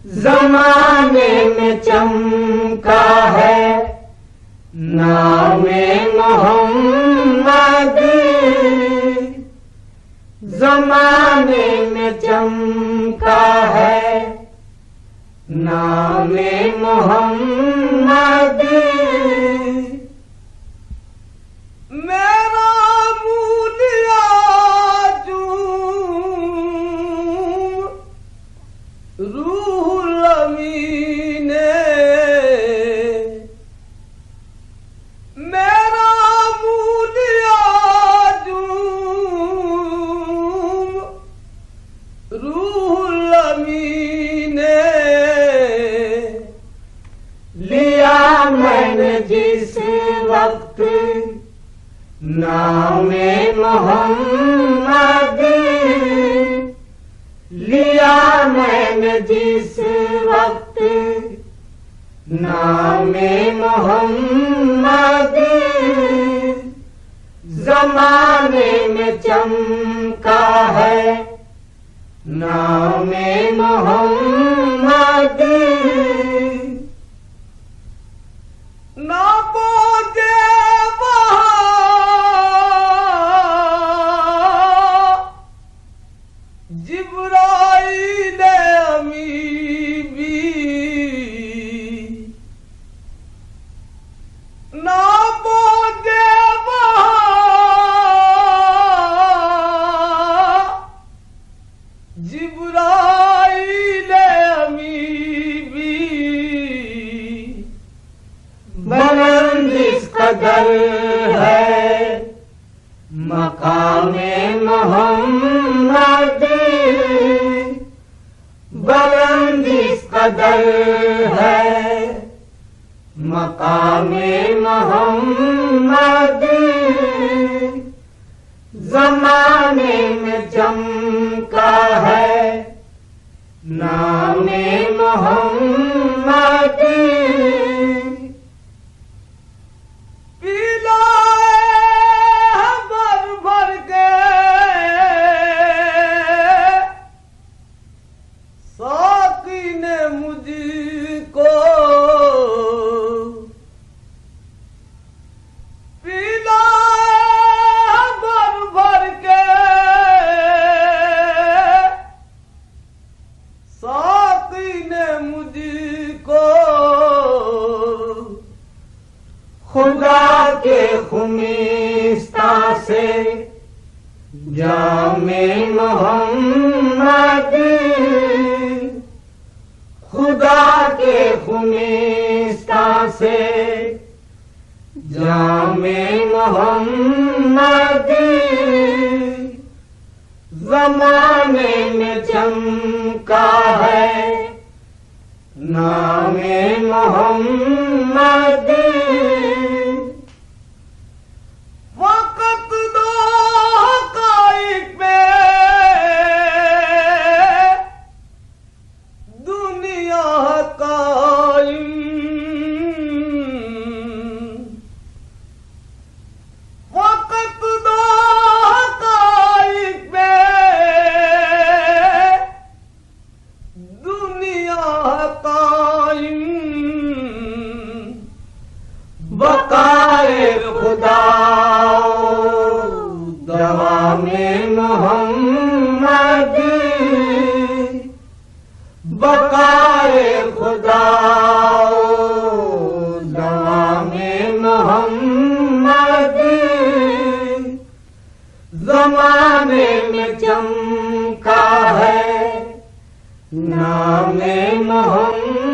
जमाने में चमका है नामे मोहम्मद, जमाने में चमका है नामे मोहम्मद। मेरा मूलिया रूहुल अमीन, मेरा मूलिया रूहुल अमीन। लिया मैंने जिस वक्त नामे मोहम्मद, लिया मैंने जिस वक्त नामे मोहम्मद, जमाने में चमका है नामे मोहम्मद। ना बोझे जिब्राइल अमी भी, ना बोझे जिब्राइल अमी भी। बुलंद इस कदर है मकामे मोहम्मद, बुलंद इस कदर है मकामे मोहम्मद, जमाने में चमका है नामे मोहम्मद। खुदा के खुमिस्ता से जामे मोहम्मद, खुदा के खुमिस्ता से जामे मोहम्मद, जमाने में चमका है नामे मोहम्मद। वक़्त दो हक़ाइक़ पे दुनिया कायम, वक़्त दो हक़ाइक़ पे दुनिया कायम। बकाए खुदा दवामे मोहम्मद, बकाए खुदा दवामे मोहम्मद, जमाने में चमका है नामे मोहम्मद।